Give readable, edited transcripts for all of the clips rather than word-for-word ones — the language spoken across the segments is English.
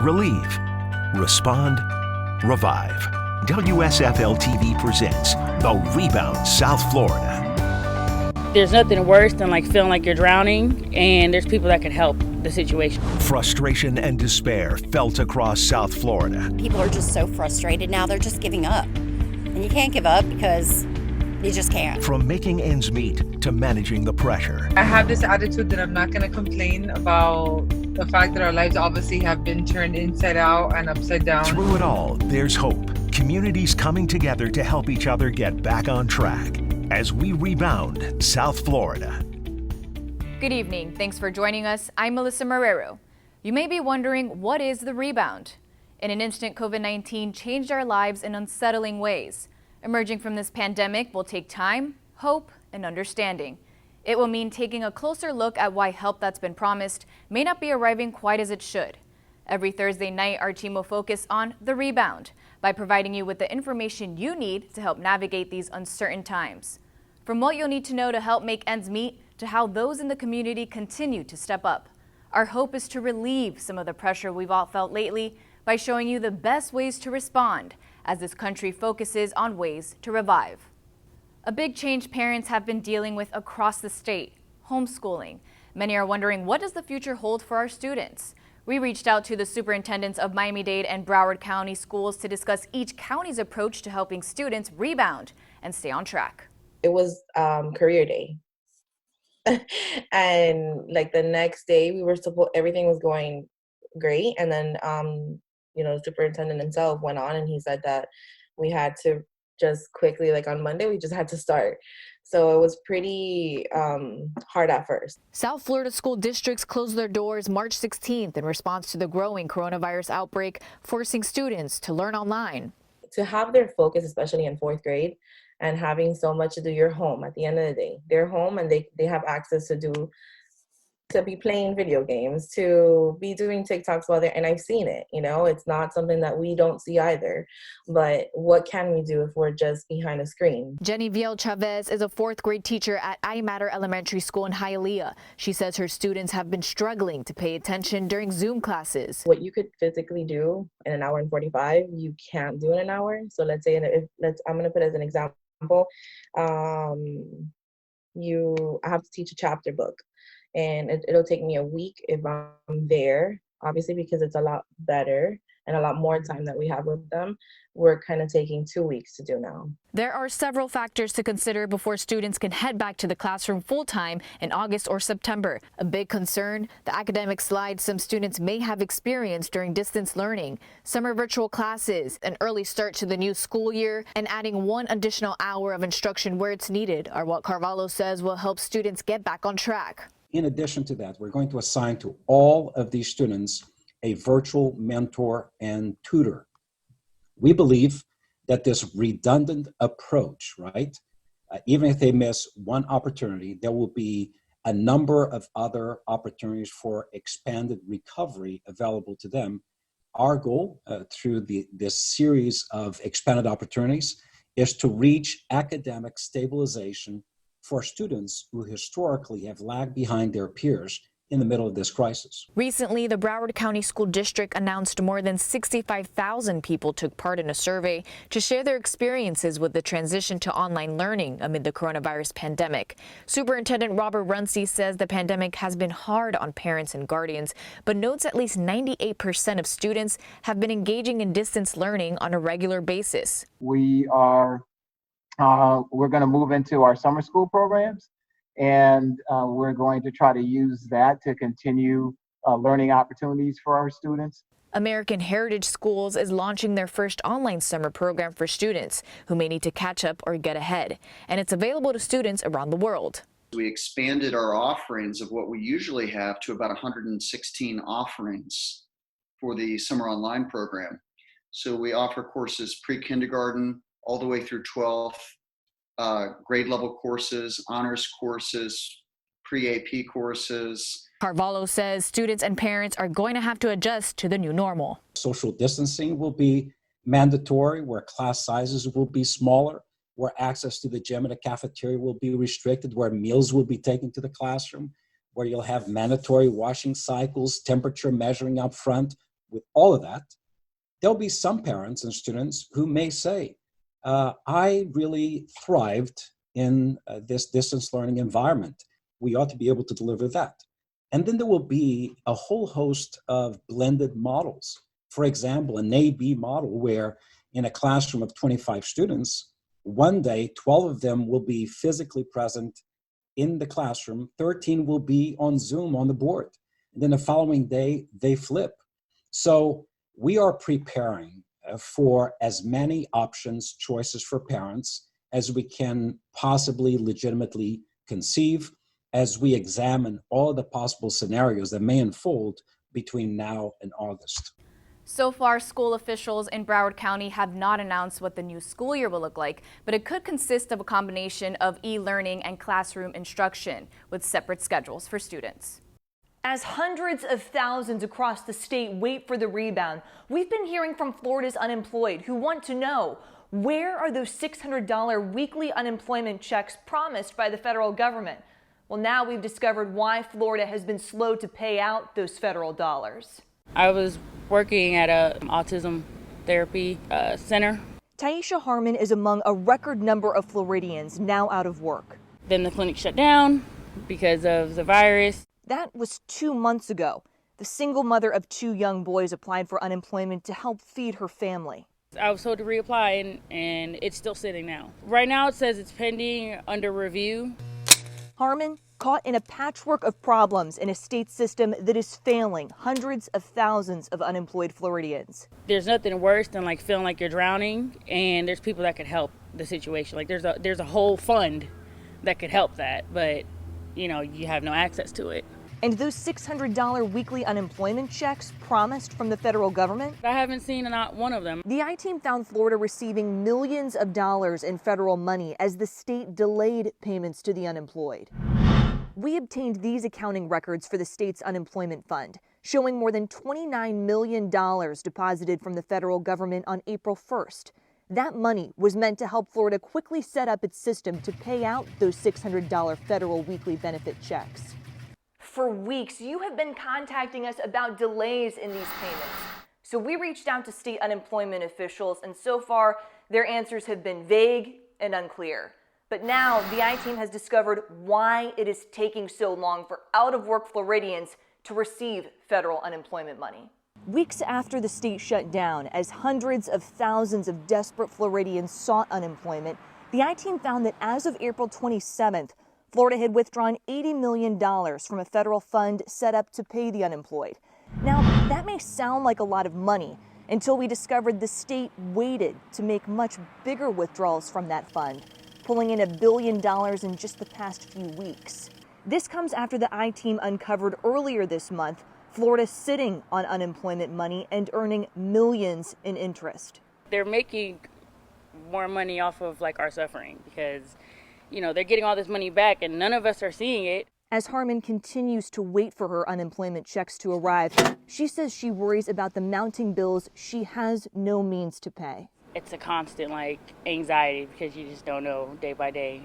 Relieve, respond, revive. WSFL TV presents The Rebound South Florida. There's nothing worse than feeling like you're drowning, and there's people that can help the situation. Frustration and despair felt across South Florida. People are just so frustrated now, they're just giving up. And you can't give up because you just can't. From making ends meet to managing the pressure. I have this attitude that I'm not going to complain about the fact that our lives obviously have been turned inside out and upside down. Through it all, there's hope. Communities coming together to help each other get back on track as we rebound South Florida. Good evening. Thanks for joining us. I'm Melissa Marrero. You may be wondering, what is the rebound? In an instant, COVID-19 changed our lives in unsettling ways. Emerging from this pandemic will take time, hope, and understanding. It will mean taking a closer look at why help that's been promised may not be arriving quite as it should. Every Thursday night, our team will focus on the rebound by providing you with the information you need to help navigate these uncertain times. From what you'll need to know to help make ends meet to how those in the community continue to step up. Our hope is to relieve some of the pressure we've all felt lately by showing you the best ways to respond as this country focuses on ways to revive. A big change parents have been dealing with across the state, homeschooling. Many are wondering, what does the future hold for our students? We reached out to the superintendents of Miami-Dade and Broward County schools to discuss each county's approach to helping students rebound and stay on track. It was career day. And the next day everything was going great. And then, the superintendent himself went on and he said that we had to just quickly, on Monday, we just had to start. So it was pretty hard at first. South Florida school districts closed their doors March 16th in response to the growing coronavirus outbreak, forcing students to learn online. To have their focus, especially in fourth grade, and having so much to do, you're home at the end of the day. They're home and they have access to be playing video games, to be doing TikToks while they're, and I've seen it, it's not something that we don't see either. But what can we do if we're just behind a screen? Jenny Viel Chavez is a fourth grade teacher at I Matter Elementary School in Hialeah. She says her students have been struggling to pay attention during Zoom classes. What you could physically do in an hour and 45, you can't do in an hour. So let's say, I'm going to put as an example, I have to teach a chapter book. And it'll take me a week if I'm there, obviously, because it's a lot better and a lot more time that we have with them. We're kind of taking 2 weeks to do now. There are several factors to consider before students can head back to the classroom full-time in August or September. A big concern, the academic slide some students may have experienced during distance learning, summer virtual classes, an early start to the new school year, and adding one additional hour of instruction where it's needed are what Carvalho says will help students get back on track. In addition to that, we're going to assign to all of these students a virtual mentor and tutor. We believe that this redundant approach, right, even if they miss one opportunity, there will be a number of other opportunities for expanded recovery available to them. Our goal through this series of expanded opportunities is to reach academic stabilization for students who historically have lagged behind their peers in the middle of this crisis. Recently, the Broward County School District announced more than 65,000 people took part in a survey to share their experiences with the transition to online learning amid the coronavirus pandemic. Superintendent Robert Runcie says the pandemic has been hard on parents and guardians, but notes at least 98% of students have been engaging in distance learning on a regular basis. We're going to move into our summer school programs, and we're going to try to use that to continue learning opportunities for our students. American Heritage Schools is launching their first online summer program for students who may need to catch up or get ahead, and it's available to students around the world. We expanded our offerings of what we usually have to about 116 offerings for the summer online program. So we offer courses pre-kindergarten all the way through 12th, grade level courses, honors courses, pre-AP courses. Carvalho says students and parents are going to have to adjust to the new normal. Social distancing will be mandatory, where class sizes will be smaller, where access to the gym and the cafeteria will be restricted, where meals will be taken to the classroom, where you'll have mandatory washing cycles, temperature measuring up front, with all of that, there'll be some parents and students who may say, I really thrived in this distance learning environment. We ought to be able to deliver that. And then there will be a whole host of blended models. For example, an A-B model where in a classroom of 25 students, one day 12 of them will be physically present in the classroom, 13 will be on Zoom on the board. And then the following day, they flip. So we are preparing for as many options, choices for parents as we can possibly legitimately conceive as we examine all the possible scenarios that may unfold between now and August. So far, school officials in Broward County have not announced what the new school year will look like, but it could consist of a combination of e-learning and classroom instruction with separate schedules for students. As hundreds of thousands across the state wait for the rebound, we've been hearing from Florida's unemployed who want to know, where are those $600 weekly unemployment checks promised by the federal government? Well, now we've discovered why Florida has been slow to pay out those federal dollars. I was working at a autism therapy center. Taisha Harmon is among a record number of Floridians now out of work. Then the clinic shut down because of the virus. That was 2 months ago. The single mother of 2 young boys applied for unemployment to help feed her family. I was told to reapply and it's still sitting now. Right now it says it's pending under review. Harmon caught in a patchwork of problems in a state system that is failing hundreds of thousands of unemployed Floridians. There's nothing worse than like feeling like you're drowning, and there's people that could help the situation. Like there's a whole fund that could help that, but you have no access to it. And those $600 weekly unemployment checks promised from the federal government? I haven't seen not one of them. The I-Team found Florida receiving millions of dollars in federal money as the state delayed payments to the unemployed. We obtained these accounting records for the state's unemployment fund, showing more than $29 million deposited from the federal government on April 1st. That money was meant to help Florida quickly set up its system to pay out those $600 federal weekly benefit checks. For weeks, you have been contacting us about delays in these payments. So we reached out to state unemployment officials, and so far, their answers have been vague and unclear. But now, the I-Team has discovered why it is taking so long for out-of-work Floridians to receive federal unemployment money. Weeks after the state shut down, as hundreds of thousands of desperate Floridians sought unemployment, the I-Team found that as of April 27th, Florida had withdrawn $80 million from a federal fund set up to pay the unemployed. Now, that may sound like a lot of money until we discovered the state waited to make much bigger withdrawals from that fund, pulling in $1 billion in just the past few weeks. This comes after the I-Team uncovered earlier this month Florida sitting on unemployment money and earning millions in interest. They're making more money off of like our suffering because they're getting all this money back and none of us are seeing it. As Harmon continues to wait for her unemployment checks to arrive, she says she worries about the mounting bills she has no means to pay. It's a constant anxiety because you just don't know day by day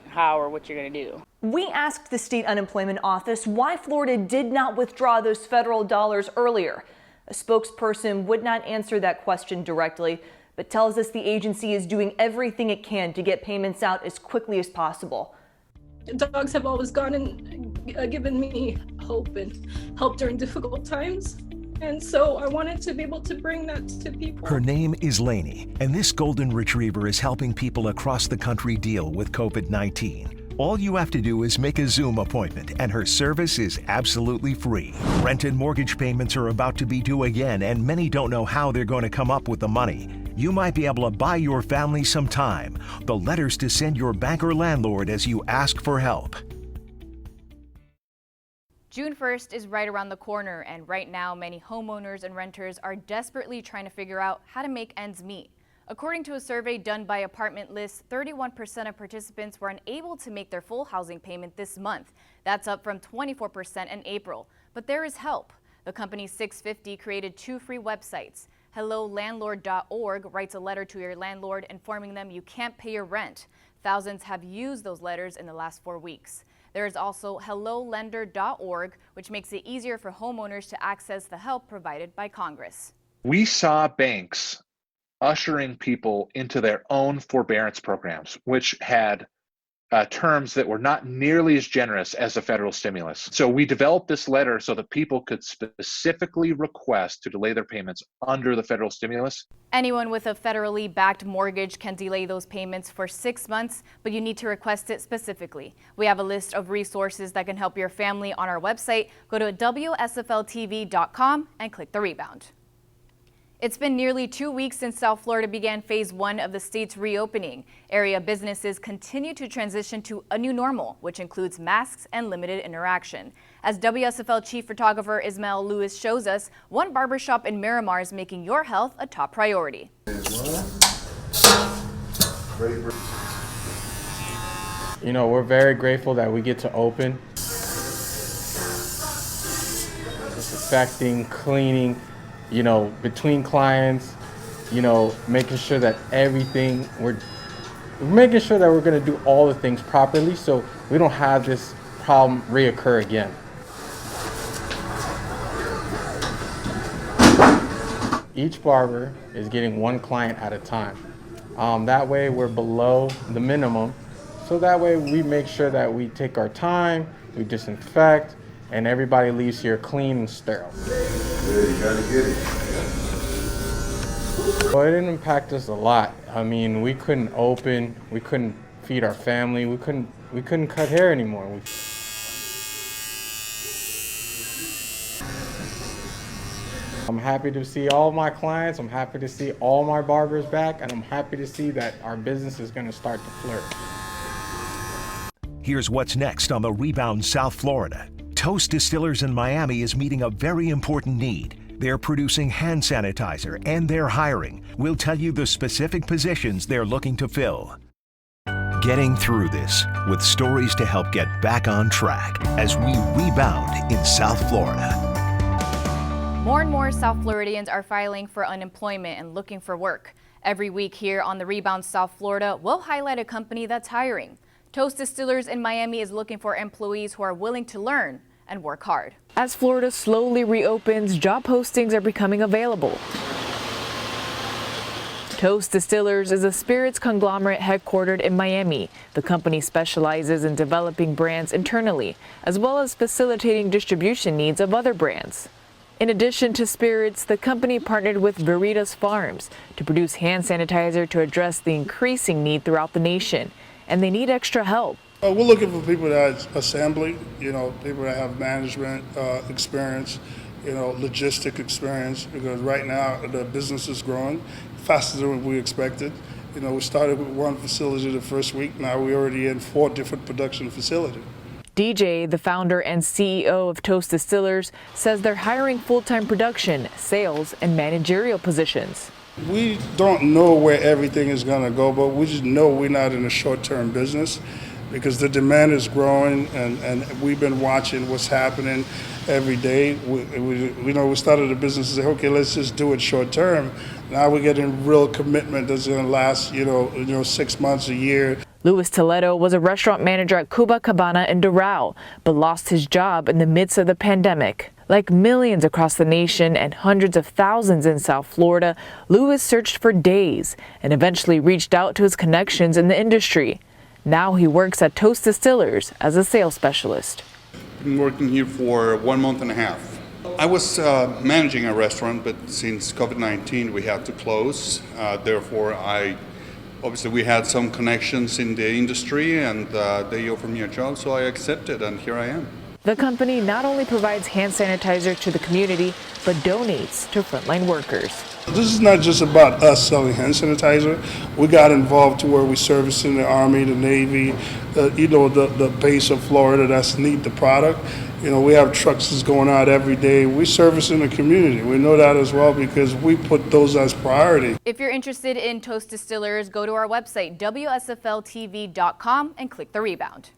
how or what you're going to do. We asked the state unemployment office why Florida did not withdraw those federal dollars earlier. A spokesperson would not answer that question directly, but tells us the agency is doing everything it can to get payments out as quickly as possible. Dogs have always gone and given me hope and help during difficult times. And so I wanted to be able to bring that to people. Her name is Lainey, and this golden retriever is helping people across the country deal with COVID-19. All you have to do is make a Zoom appointment, and her service is absolutely free. Rent and mortgage payments are about to be due again, and many don't know how they're going to come up with the money. You might be able to buy your family some time. The letters to send your bank or landlord as you ask for help. June 1st is right around the corner, and right now many homeowners and renters are desperately trying to figure out how to make ends meet. According to a survey done by Apartment List, 31% of participants were unable to make their full housing payment this month. That's up from 24% in April. But there is help. The company 650 created 2 free websites. HelloLandlord.org writes a letter to your landlord informing them you can't pay your rent. Thousands have used those letters in the last 4 weeks. There is also hellolender.org, which makes it easier for homeowners to access the help provided by Congress. We saw banks ushering people into their own forbearance programs, which had terms that were not nearly as generous as the federal stimulus. So we developed this letter so that people could specifically request to delay their payments under the federal stimulus. Anyone with a federally backed mortgage can delay those payments for 6 months, but you need to request it specifically. We have a list of resources that can help your family on our website. Go to WSFLTV.com and click the rebound. It's been nearly 2 weeks since South Florida began phase 1 of the state's reopening. Area businesses continue to transition to a new normal, which includes masks and limited interaction. As WSFL chief photographer Ismael Lewis shows us, one barbershop in Miramar is making your health a top priority. You know, we're very grateful that we get to open. Disinfecting, cleaning, you know, between clients, you know, making sure that we're making sure that we're going to do all the things properly so we don't have this problem reoccur again. Each barber is getting one client at a time. That way we're below the minimum. So that way we make sure that we take our time, we disinfect, and everybody leaves here clean and sterile. You gotta get it. Well, it didn't impact us a lot. I mean, we couldn't open, we couldn't feed our family, we couldn't cut hair anymore. I'm happy to see all my clients, I'm happy to see all my barbers back, and I'm happy to see that our business is gonna start to flourish. Here's what's next on the Rebound South Florida. Toast Distillers in Miami is meeting a very important need. They're producing hand sanitizer and they're hiring. We'll tell you the specific positions they're looking to fill. Getting through this with stories to help get back on track as we rebound in South Florida. More and more South Floridians are filing for unemployment and looking for work. Every week here on the Rebound South Florida, we'll highlight a company that's hiring. Toast Distillers in Miami is looking for employees who are willing to learn and work hard. As Florida slowly reopens, job postings are becoming available. Toast Distillers is a spirits conglomerate headquartered in Miami. The company specializes in developing brands internally, as well as facilitating distribution needs of other brands. In addition to spirits, the company partnered with Veritas Farms to produce hand sanitizer to address the increasing need throughout the nation, and they need extra help. We're looking for people that are assembly, you know, people that have management experience, you know, logistic experience, because right now the business is growing faster than we expected. You know, we started with one facility the first week, now we're already in 4 different production facilities. DJ, the founder and CEO of Toast Distillers, says they're hiring full-time production, sales, and managerial positions. We don't know where everything is going to go, but we just know we're not in a short-term business because the demand is growing, and we've been watching what's happening every day. We started a business and said, okay, let's just do it short-term. Now we're getting real commitment that's going to last, you know, 6 months, a year. Luis Toledo was a restaurant manager at Cuba Cabana in Doral, but lost his job in the midst of the pandemic. Like millions across the nation and hundreds of thousands in South Florida, Luis searched for days and eventually reached out to his connections in the industry. Now he works at Toast Distillers as a sales specialist. I've been working here for 1.5 months. I was managing a restaurant, but since COVID-19 we had to close. Therefore, obviously we had some connections in the industry, and they offered me a job, so I accepted, and here I am. The company not only provides hand sanitizer to the community, but donates to frontline workers. This is not just about us selling hand sanitizer. We got involved to where we servicing the Army, the Navy, the base of Florida that's need the product. You know, we have trucks that's going out every day. We servicing the community. We know that as well because we put those as priority. If you're interested in Toast Distillers, go to our website, WSFLTV.com, and click the rebound.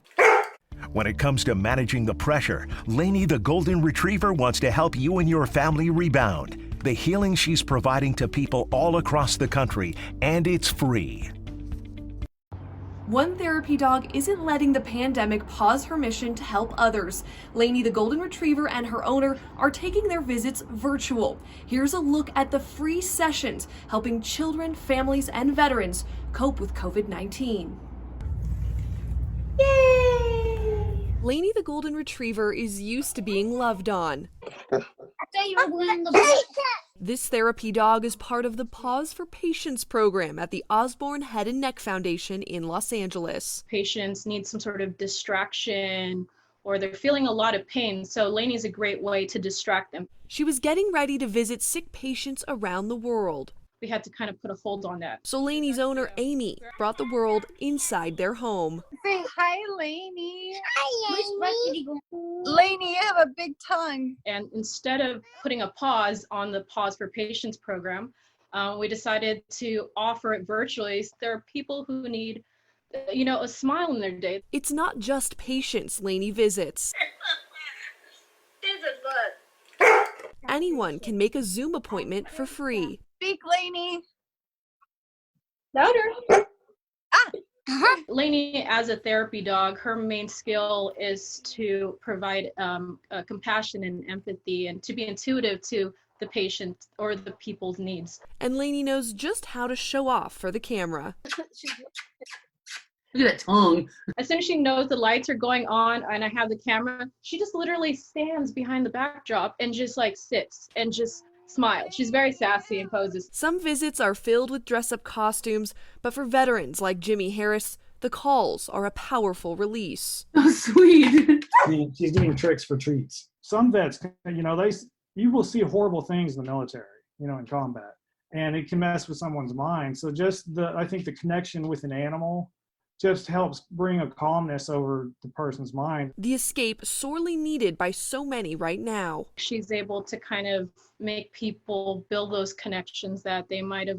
When it comes to managing the pressure, Lainey the Golden Retriever wants to help you and your family rebound. The healing she's providing to people all across the country, and it's free. one therapy dog isn't letting the pandemic pause her mission to help others. Lainey the Golden Retriever and her owner are taking their visits virtual. Here's a look at the free sessions helping children, families, and veterans cope with COVID-19. Yay! Lainey the Golden Retriever is used to being loved on. This therapy dog is part of the Pause for Patients program at the Osborne Head and Neck Foundation in Los Angeles. Patients need some sort of distraction or they're feeling a lot of pain, so Lainey is a great way to distract them. She was getting ready to visit sick patients around the world. We had to kind of put a hold on that. So Lainey's owner, Amy, brought the world inside their home. Say hi, Lainey. Hi, Amy. Lainey, you have a big tongue. And instead of putting a pause on the Pause for Patients program, we decided to offer it virtually. There are people who need, a smile in their day. It's not just patients Lainey visits. Anyone can make a Zoom appointment for free. Speak, Lainey. Louder. Lainey, as a therapy dog, her main skill is to provide compassion and empathy and to be intuitive to the patient or the people's needs. And Lainey knows just how to show off for the camera. Look at that tongue. As soon as she knows the lights are going on and I have the camera, she just literally stands behind the backdrop and just sits and just smiles. She's very sassy and poses. Some visits are filled with dress-up costumes, but for veterans like Jimmy Harris, the calls are a powerful release. Oh, sweet. She's doing tricks for treats. Some vets, you will see horrible things in the military, in combat, and it can mess with someone's mind. So I think the connection with an animal just helps bring a calmness over the person's mind. The escape sorely needed by so many right now. She's able to kind of make people build those connections that they might have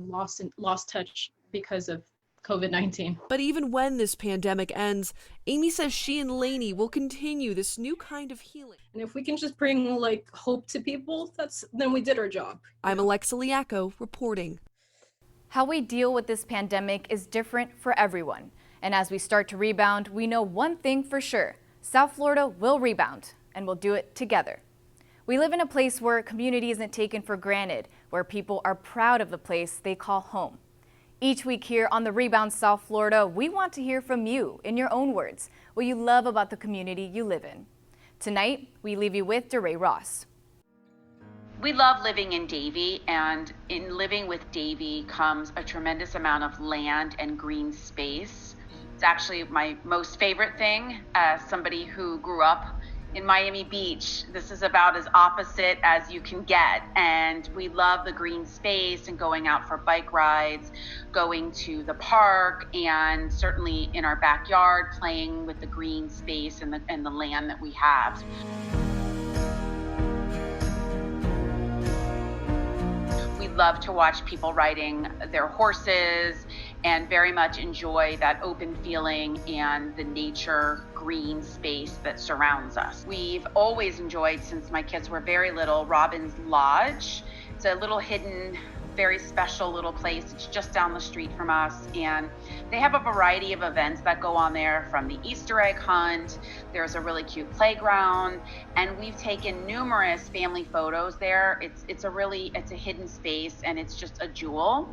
lost touch because of COVID-19. But even when this pandemic ends, Amy says she and Lainey will continue this new kind of healing. And if we can just bring hope to people, then we did our job. I'm Alexa Liaco reporting. How we deal with this pandemic is different for everyone. And as we start to rebound, we know one thing for sure. South Florida will rebound, and we'll do it together. We live in a place where community isn't taken for granted, where people are proud of the place they call home. Each week here on The Rebound South Florida, we want to hear from you in your own words, what you love about the community you live in. Tonight, we leave you with DeRay Ross. We love living in Davie, and in living with Davie comes a tremendous amount of land and green space. It's actually my most favorite thing as somebody who grew up in Miami Beach. This is about as opposite as you can get, and we love the green space and going out for bike rides, going to the park, and certainly in our backyard playing with the green space and the land that we have. We love to watch people riding their horses and very much enjoy that open feeling and the nature green space that surrounds us. We've always enjoyed, since my kids were very little, Robin's Lodge. It's a little hidden, very special little place. It's just down the street from us, and they have a variety of events that go on there, from the Easter egg hunt. There's a really cute playground, and we've taken numerous family photos there. It's a hidden space, and it's just a jewel.